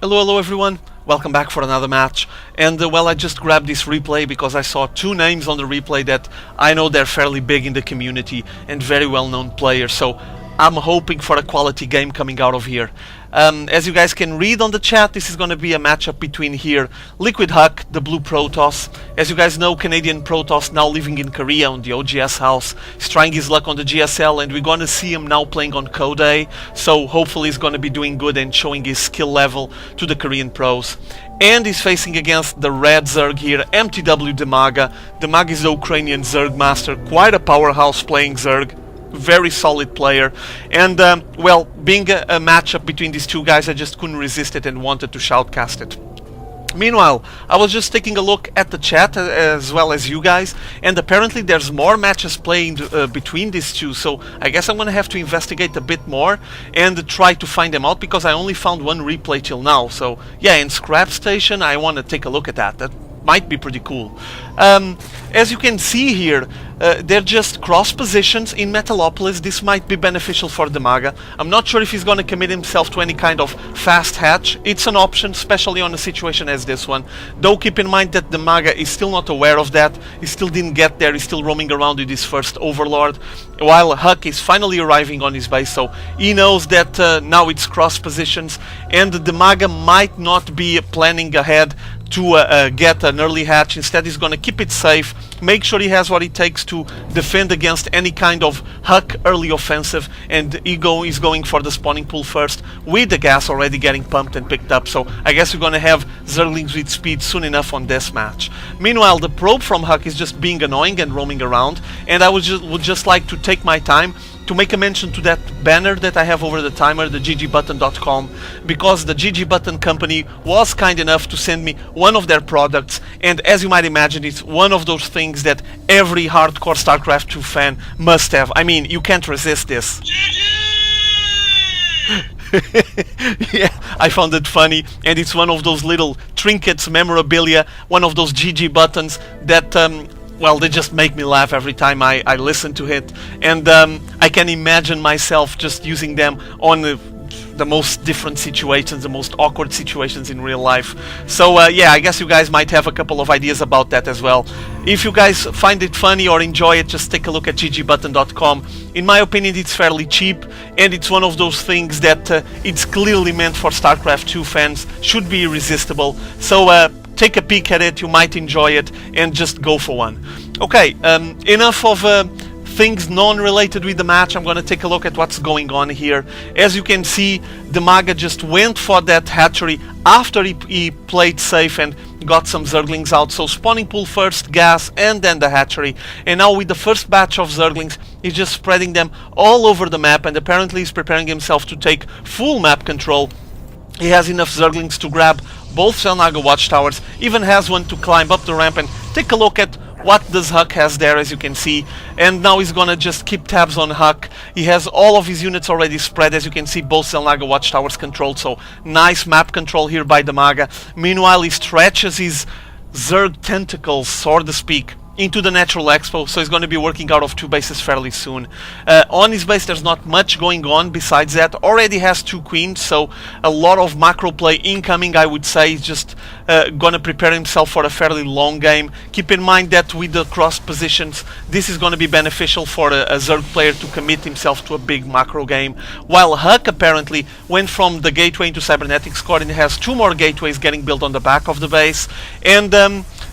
Hello everyone, welcome back for another match. And well, I just grabbed this replay because I saw two names on the replay that I know they're fairly big in the community and very well known players, so I'm hoping for a quality game coming out of here. As you guys can read on the chat, this is going to be a matchup between here LiquidHuK, the blue Protoss. As you guys know, Canadian Protoss now living in Korea on the OGS house. He's trying his luck on the GSL, and we're going to see him now playing on Code A. So hopefully he's going to be doing good and showing his skill level to the Korean pros. And he's facing against the red Zerg here, mTwDIMAGA. DIMAGA is the Ukrainian Zerg master, quite a powerhouse playing Zerg. Very solid player, and well, being a matchup between these two guys, I just couldn't resist it and wanted to shoutcast it. Meanwhile, I was just taking a look at the chat as well as you guys, and apparently there's more matches playing between these two, so I guess I'm gonna have to investigate a bit more and try to find them out, because I only found one replay till now. So yeah, in Scrap Station I want to take a look at that. That might be pretty cool. As you can see here, they're just cross positions in Metalopolis. This might be beneficial for DIMAGA. I'm not sure if he's going to commit himself to any kind of fast hatch. It's an option, especially on a situation as this one. Though keep in mind that DIMAGA is still not aware of that. He still didn't get there. He's still roaming around with his first Overlord, while HuK is finally arriving on his base. So he knows that now it's cross positions, and DIMAGA might not be planning ahead to get an early hatch. Instead, he's going to keep it safe, make sure he has what it takes to defend against any kind of HuK early offensive, and he's going for the spawning pool first, with the gas already getting pumped and picked up. So I guess we're going to have Zerglings with speed soon enough on this match. Meanwhile, the probe from HuK is just being annoying and roaming around, and I would just like to take my time to make a mention to that banner that I have over the timer, the ggbutton.com, because the GGButton company was kind enough to send me one of their products, and as you might imagine, it's one of those things that every hardcore StarCraft 2 fan must have. I mean, you can't resist this. Yeah, I found it funny, and it's one of those little trinkets, memorabilia, one of those GG buttons that well, they just make me laugh every time I listen to it, and I can imagine myself just using them on the most different situations, the most awkward situations in real life. So yeah, I guess you guys might have a couple of ideas about that as well. If you guys find it funny or enjoy it, just take a look at ggbutton.com. In my opinion, it's fairly cheap, and it's one of those things that it's clearly meant for StarCraft 2 fans, should be irresistible. So take a peek at it, you might enjoy it, and just go for one. Okay, enough of things non-related with the match. I'm going to take a look at what's going on here. As you can see, DIMAGA just went for that hatchery after he played safe and got some Zerglings out. So spawning pool first, gas, and then the hatchery. And now with the first batch of Zerglings, he's just spreading them all over the map, and apparently he's preparing himself to take full map control. He has enough Zerglings to grab both Xel'Naga watchtowers, even has one to climb up the ramp, and take a look at what does HuK has there, as you can see. And now he's gonna just keep tabs on HuK. He has all of his units already spread, as you can see, both Xel'Naga watchtowers controlled, so nice map control here by DIMAGA. Meanwhile, he stretches his Zerg tentacles, so to speak, into the natural expo, so he's going to be working out of two bases fairly soon. On his base there's not much going on besides that. Already has two queens, so a lot of macro play incoming, I would say. He's just going to prepare himself for a fairly long game. Keep in mind that with the cross positions, this is going to be beneficial for a Zerg player to commit himself to a big macro game, while HuK apparently went from the gateway into cybernetics core and has two more gateways getting built on the back of the base. And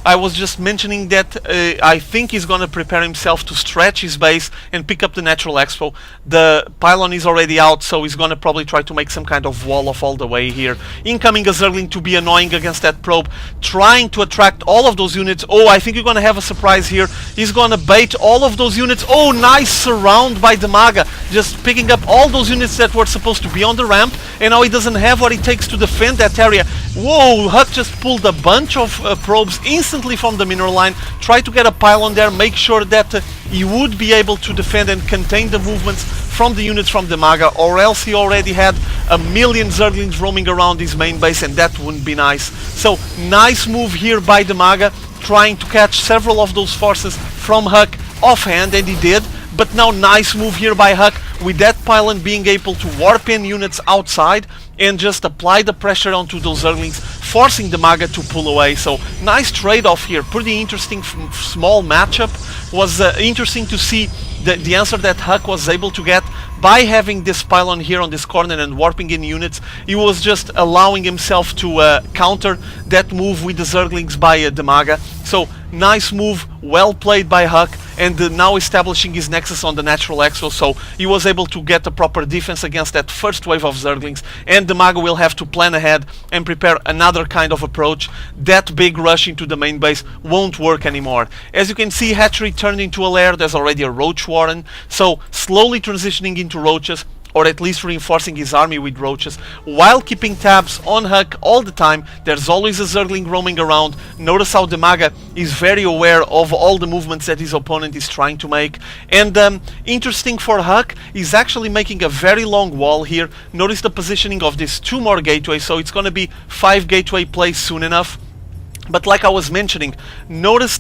I was just mentioning that I think he's going to prepare himself to stretch his base and pick up the natural expo. The pylon is already out, so he's going to probably try to make some kind of wall off all the way here. Incoming a Zergling to be annoying against that probe, trying to attract all of those units. Oh, I think you're going to have a surprise here. He's going to bait all of those units. Oh, nice surround by DIMAGA, just picking up all those units that were supposed to be on the ramp, and now he doesn't have what it takes to defend that area. Whoa, HuK just pulled a bunch of probes instantly from the mineral line, tried to get a pylon there, make sure that he would be able to defend and contain the movements from the units from DIMAGA, or else he already had a million Zerglings roaming around his main base, and that wouldn't be nice. So nice move here by DIMAGA, trying to catch several of those forces from HuK offhand, and he did. But now nice move here by HuK, with that pylon being able to warp in units outside and just apply the pressure onto those Zerglings, forcing DIMAGA to pull away. So nice trade-off here, pretty interesting small matchup. Was interesting to see the answer that HuK was able to get by having this pylon here on this corner and warping in units. He was just allowing himself to counter that move with the Zerglings by DIMAGA. So nice move, well played by HuK, and now establishing his nexus on the natural expo, so he was able to get a proper defense against that first wave of Zerglings, and DIMAGA will have to plan ahead and prepare another kind of approach. That big rush into the main base won't work anymore. As you can see, hatchery turned into a lair. There's already a roach warren, so slowly transitioning into roaches, or at least reinforcing his army with roaches, while keeping tabs on HuK all the time. There's always a Zergling roaming around. Notice how DIMAGA is very aware of all the movements that his opponent is trying to make. And interesting for HuK, he's actually making a very long wall here. Notice the positioning of these 2 more gateways, so it's going to be 5 gateway plays soon enough. But like I was mentioning, notice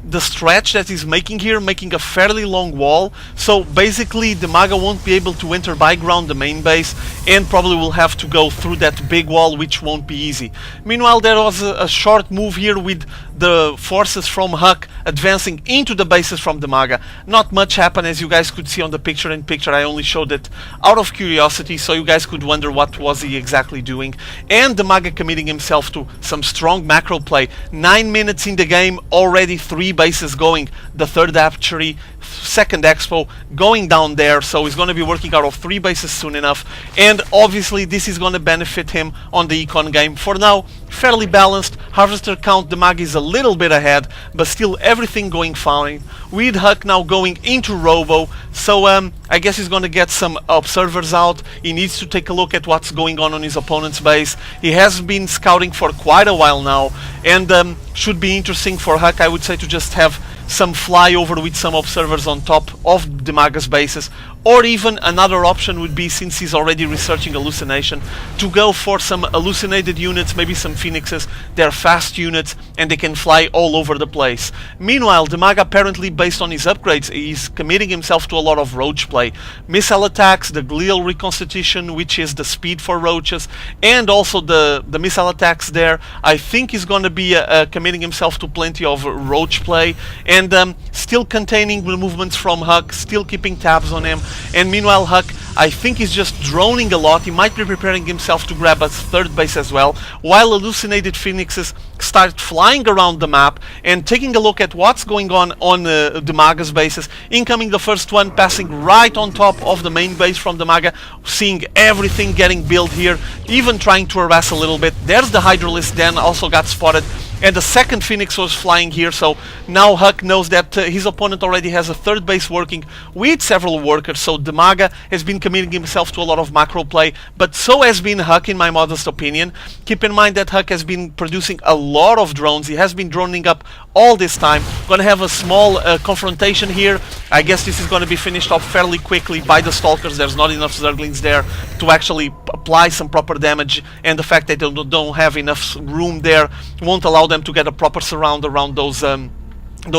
the stretch that he's making here, making a fairly long wall. So basically DIMAGA won't be able to enter by ground the main base, and probably will have to go through that big wall, which won't be easy. Meanwhile, there was a short move here with the forces from HuK advancing into the bases from DIMAGA. Not much happened, as you guys could see on the picture-in-picture. I only showed it out of curiosity, so you guys could wonder what was he exactly doing. And DIMAGA committing himself to some strong macro play. 9 minutes in the game, already 3 bases going. The third hatchery, second expo going down there, so he's going to be working out of 3 bases soon enough, and obviously this is going to benefit him on the econ game. For now, fairly balanced. Harvester count, DIMAGA is a little bit ahead, but still everything going fine. With HuK now going into Robo, so I guess he's going to get some observers out. He needs to take a look at what's going on his opponent's base. He has been scouting for quite a while now, and should be interesting for HuK, I would say, to just have some flyover with some observers on top of DIMAGA's bases. Or even another option would be, since he's already researching hallucination, to go for some hallucinated units, maybe some phoenixes. They're fast units and they can fly all over the place. Meanwhile, DIMAGA, apparently based on his upgrades, is committing himself to a lot of roach play. Missile attacks, the glial reconstitution, which is the speed for roaches, and also the missile attacks there. I think he's going to be committing himself to plenty of roach play, and still containing the movements from HuK, still keeping tabs on him. And meanwhile, HuK, I think he's just droning a lot. He might be preparing himself to grab a third base as well, while hallucinated phoenixes start flying around the map and taking a look at what's going on DIMAGA's bases. Incoming the first one, passing right on top of the main base from DIMAGA, seeing everything getting built here, even trying to harass a little bit. There's the Hydralisk, then also got spotted. And the second Phoenix was flying here, so now HuK knows that his opponent already has a third base working with several workers, so DIMAGA has been committing himself to a lot of macro play, but so has been HuK, in my modest opinion. Keep in mind that HuK has been producing a lot of drones. He has been droning up all this time. Gonna have a small confrontation here. I guess this is gonna be finished off fairly quickly by the Stalkers. There's not enough Zerglings there to actually apply some proper damage, and the fact that they don't have enough room there won't allow them to get a proper surround around those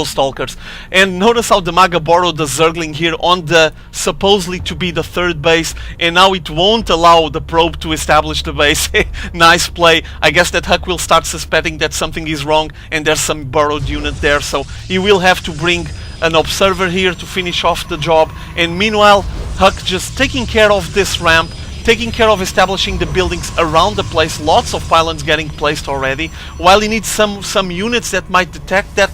Stalkers. And notice how DIMAGA borrowed the Zergling here on the supposedly to be the third base, and now it won't allow the probe to establish the base. Nice play. I guess that HuK will start suspecting that something is wrong and there's some borrowed unit there, so he will have to bring an observer here to finish off the job. And meanwhile, HuK just taking care of this ramp, taking care of establishing the buildings around the place. Lots of pylons getting placed already, while he needs some units that might detect that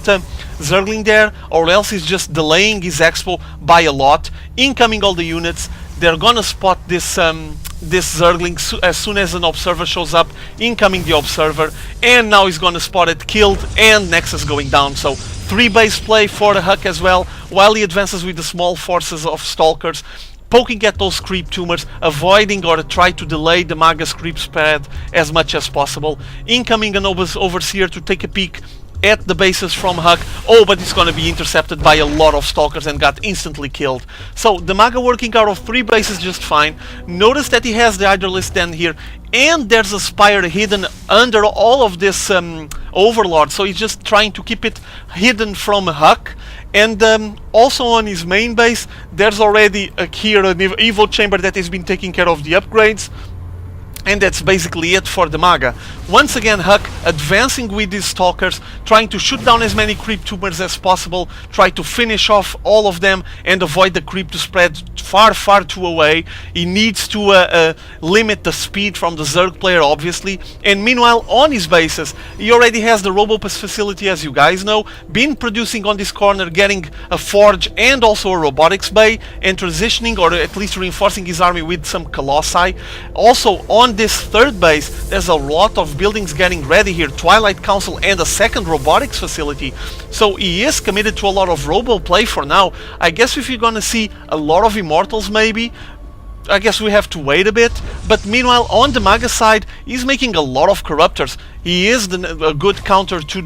Zergling there, or else he's just delaying his expo by a lot. Incoming all the units, they're gonna spot this Zergling as soon as an observer shows up. Incoming the observer, and now he's gonna spot it, killed, and Nexus going down. So 3 base play for the HuK as well, while he advances with the small forces of Stalkers, poking at those creep tumors, avoiding or try to delay DIMAGA's creep spread as much as possible. Incoming an overseer to take a peek at the bases from HuK. Oh, but it's going to be intercepted by a lot of Stalkers and got instantly killed. So DIMAGA working out of 3 bases just fine. Notice that he has the Hydralisk Den here, and there's a Spire hidden under all of this Overlord, so he's just trying to keep it hidden from HuK. And also on his main base, there's already here an Evo chamber that has been taking care of the upgrades. And that's basically it for DIMAGA. Once again, HuK advancing with these stalkers, trying to shoot down as many creep tumors as possible, try to finish off all of them and avoid the creep to spread far too away. He needs to limit the speed from the Zerg player, obviously. And meanwhile, on his bases, he already has the Robopus facility, as you guys know, been producing on this corner, getting a forge and also a robotics bay, and transitioning, or at least reinforcing his army with some Colossi. Also, on this third base, there's a lot of buildings getting ready here, Twilight Council and a second robotics facility. So he is committed to a lot of robo play for now. I guess if you're gonna see a lot of Immortals, maybe, I guess we have to wait a bit. But meanwhile, on the DIMAGA side, he's making a lot of Corruptors. He is a good counter to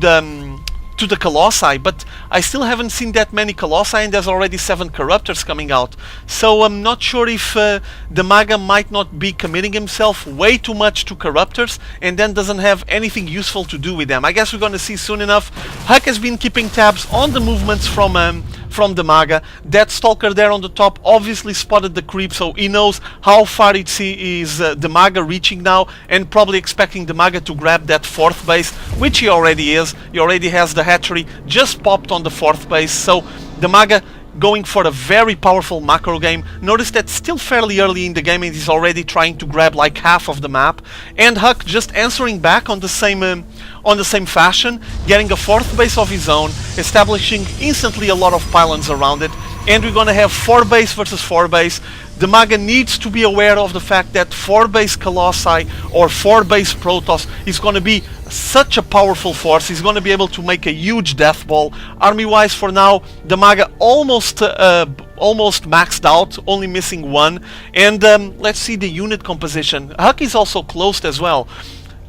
the Colossi, but I still haven't seen that many Colossi, and there's already 7 Corruptors coming out. So I'm not sure if DIMAGA might not be committing himself way too much to Corruptors and then doesn't have anything useful to do with them. I guess we're gonna see soon enough. HuK has been keeping tabs on the movements from DIMAGA. That stalker there on the top obviously spotted the creep, so he knows how far is DIMAGA reaching now, and probably expecting DIMAGA to grab that 4th base, which he already is. He already has the hatchery just popped on the 4th base, so DIMAGA going for a very powerful macro game. Notice that still fairly early in the game and he's already trying to grab like half of the map, and HuK just answering back on the same fashion, getting a 4th base of his own, establishing instantly a lot of pylons around it, and we're gonna have 4 base versus 4 base. DIMAGA needs to be aware of the fact that 4 base Colossi or 4 base Protoss is going to be such a powerful force. He's going to be able to make a huge death ball. Army wise, for now, DIMAGA almost maxed out, only missing 1. And let's see the unit composition. HuK is also closed as well.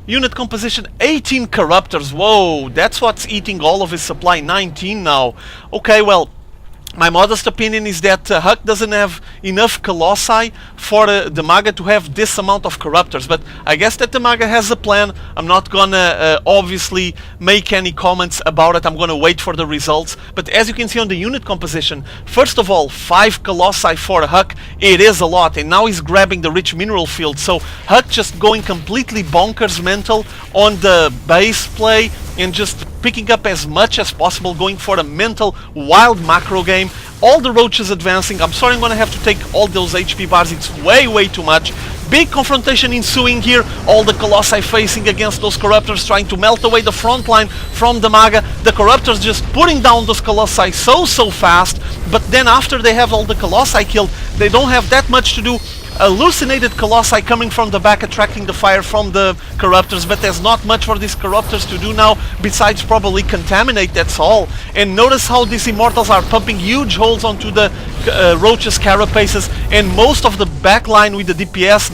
Unit composition, 18 Corruptors. Whoa, that's what's eating all of his supply. 19 now. Okay, well, my modest opinion is that HuK doesn't have enough Colossi for DIMAGA to have this amount of Corruptors, but I guess that DIMAGA has a plan. I'm not gonna obviously make any comments about it. I'm gonna wait for the results. But as you can see on the unit composition, first of all, 5 Colossi for HuK, it is a lot, and now he's grabbing the rich mineral field, so HuK just going completely bonkers mental on the base play and just picking up as much as possible, going for a mental wild macro game. All the roaches advancing. I'm sorry, I'm gonna have to take all those HP bars, it's way too much. Big confrontation ensuing here, all the Colossi facing against those Corruptors, trying to melt away the front line from DIMAGA. The Corruptors just putting down those Colossi so fast, but then after they have all the Colossi killed, they don't have that much to do. Hallucinated Colossi coming from the back, attracting the fire from the Corruptors, but there's not much for these Corruptors to do now besides probably contaminate, that's all. And notice how these Immortals are pumping huge holes onto the Roach's carapaces, and most of the back line with the DPS,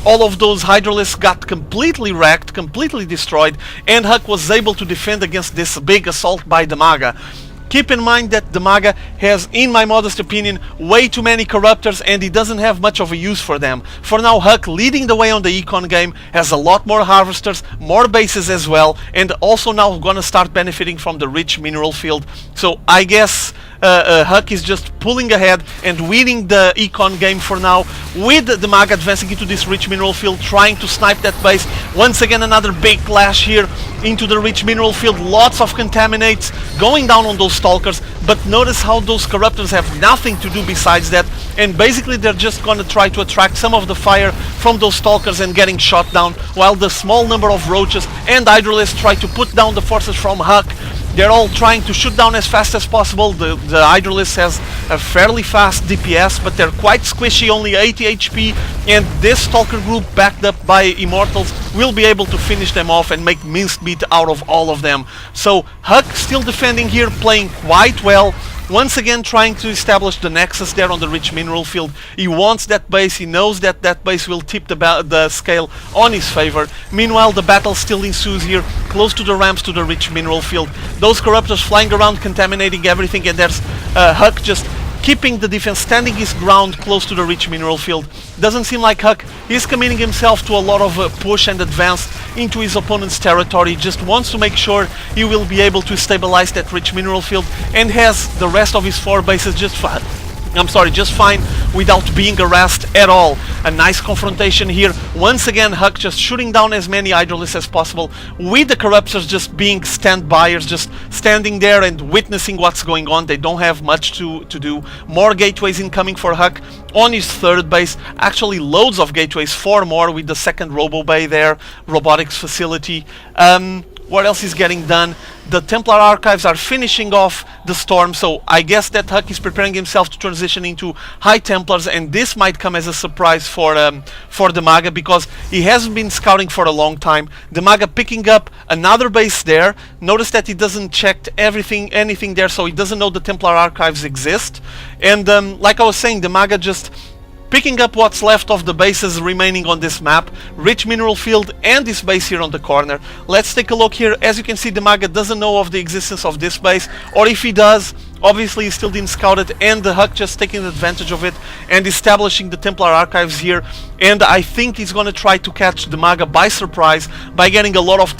all of those Hydralisks got completely wrecked, completely destroyed, and HuK was able to defend against this big assault by DIMAGA. Keep in mind that DIMAGA has, in my modest opinion, way too many Corruptors, and he doesn't have much of a use for them. For now, HuK leading the way on the Econ game, has a lot more Harvesters, more bases as well, and also now gonna start benefiting from the rich mineral field. So I guess HuK is just pulling ahead and winning the Econ game for now, with DIMAGA advancing into this rich mineral field, trying to snipe that base. Once again, another big clash here into the rich mineral field, lots of contaminates going down on those stalkers, but notice how those Corruptors have nothing to do besides that, and basically they're just gonna try to attract some of the fire from those stalkers and getting shot down, while the small number of Roaches and Hydralisks try to put down the forces from HuK. They're all trying to shoot down as fast as possible. The Hydralisk has a fairly fast DPS, but they're quite squishy, only 80 HP, and this Stalker group, backed up by Immortals, will be able to finish them off and make mincemeat out of all of them. So HuK still defending here, playing quite well. Once again trying to establish the nexus there on the rich mineral field. He wants that base, he knows that that base will tip the scale on his favor. Meanwhile, the battle still ensues here, close to the ramps to the rich mineral field. Those Corruptors flying around, contaminating everything, and there's HuK just keeping the defense, standing his ground close to the rich mineral field. Doesn't seem like HuK is committing himself to a lot of push and advance into his opponent's territory. Just wants to make sure he will be able to stabilize that rich mineral field, and has the rest of his 4 bases just I'm sorry, just fine without being harassed at all. A nice confrontation here. Once again, HuK just shooting down as many Hydralisks as possible, with the Corruptors just being stand-byers, just standing there and witnessing what's going on. They don't have much to do. More gateways incoming for HuK on his third base. Actually, loads of gateways, 4 more with the second Robo Bay there, robotics facility. What else is getting done? The Templar Archives are finishing off the storm, so I guess that HuK is preparing himself to transition into High Templars, and this might come as a surprise for DIMAGA, because he hasn't been scouting for a long time. DIMAGA picking up another base there. Notice that he doesn't check anything there, so he doesn't know the Templar Archives exist. And like I was saying, DIMAGA just picking up what's left of the bases remaining on this map, rich mineral field and this base here on the corner. Let's take a look here. As you can see, DIMAGA doesn't know of the existence of this base, or if he does, obviously he still didn't scout it, and the HuK just taking advantage of it and establishing the Templar Archives here. And I think he's going to try to catch DIMAGA by surprise by getting a lot of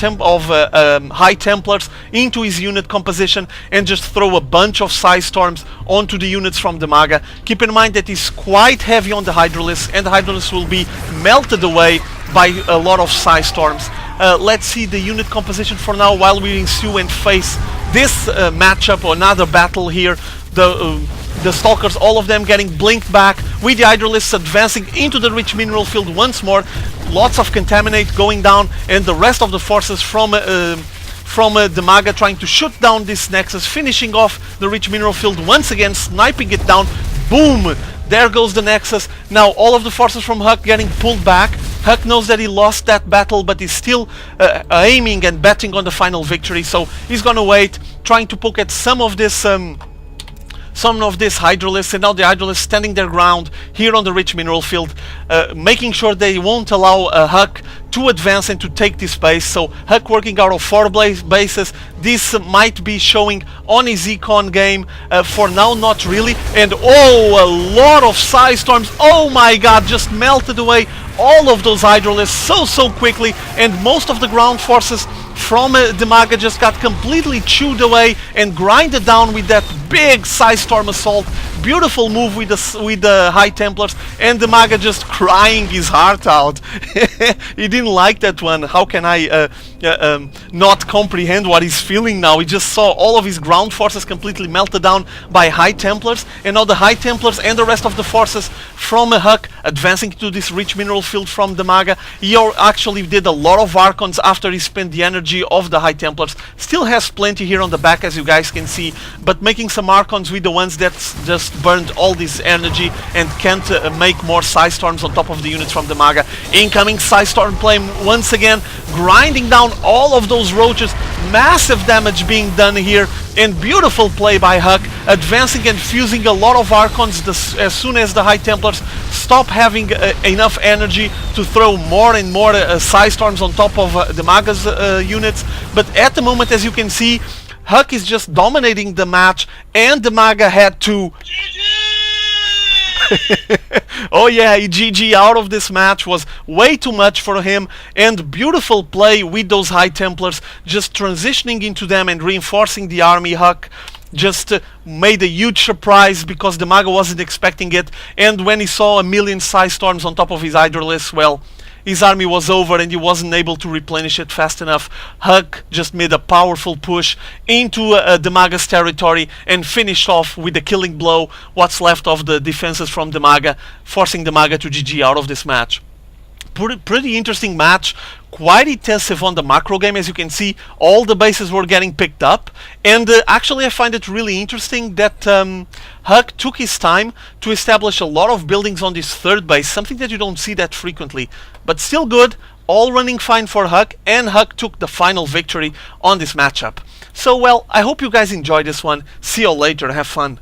High Templars into his unit composition and just throw a bunch of Psi Storms onto the units from DIMAGA. Keep in mind that he's quite heavy on the Hydralisks, and the Hydralisks will be melted away by a lot of Psi Storms. Let's see the unit composition for now while we ensue and face this matchup or another battle here. The Stalkers, all of them getting blinked back, with the Hydralisks advancing into the rich mineral field once more. Lots of Contaminate going down, and the rest of the forces from DIMAGA trying to shoot down this Nexus, finishing off the rich mineral field once again, sniping it down. Boom! There goes the Nexus. Now all of the forces from HuK getting pulled back. HuK knows that he lost that battle, but he's still aiming and betting on the final victory, so he's gonna wait, trying to poke at some of this Hydralisks, and now the Hydralisks standing their ground here on the rich mineral field, making sure they won't allow HuK to advance and to take this base. So HuK working out of 4 bases. This might be showing on his econ game. For now, not really. And oh, a lot of Psi Storms. Oh my god, just melted away all of those Hydralisks so quickly, and most of the ground forces from DIMAGA just got completely chewed away and grinded down with that big Psi Storm assault. Beautiful move with the High Templars, and DIMAGA just crying his heart out. He didn't like that one. How can I not comprehend what he's feeling now? He just saw all of his ground forces completely melted down by High Templars, and now the High Templars and the rest of the forces from HuK advancing to this rich mineral field from DIMAGA. He actually did a lot of Archons after he spent the energy of the High Templars. Still has plenty here on the back, as you guys can see, but making some Archons with the ones that just burned all this energy and can't make more Psi Storms on top of the units from DIMAGA. Incoming Psi Storm play once again, grinding down all of those roaches. Massive damage being done here, and beautiful play by HuK, advancing and fusing a lot of Archons as soon as the High Templars stop having enough energy to throw more and more Psi Storms on top of DIMAGA's units. But at the moment, as you can see, HuK is just dominating the match, and DIMAGA had to oh yeah, GG out of this match. Was way too much for him, and beautiful play with those High Templars, just transitioning into them and reinforcing the army. HuK just made a huge surprise because DIMAGA wasn't expecting it, and when he saw a million Psi Storms on top of his Hydralisks, well, his army was over and he wasn't able to replenish it fast enough. HuK just made a powerful push into DIMAGA's territory and finished off with a killing blow what's left of the defenses from DIMAGA, forcing DIMAGA to GG out of this match. Pretty interesting match, quite intensive on the macro game. As you can see, all the bases were getting picked up, and actually I find it really interesting that HuK took his time to establish a lot of buildings on this third base, something that you don't see that frequently, but still good, all running fine for HuK, and HuK took the final victory on this matchup. So well, I hope you guys enjoyed this one. See you all later, have fun.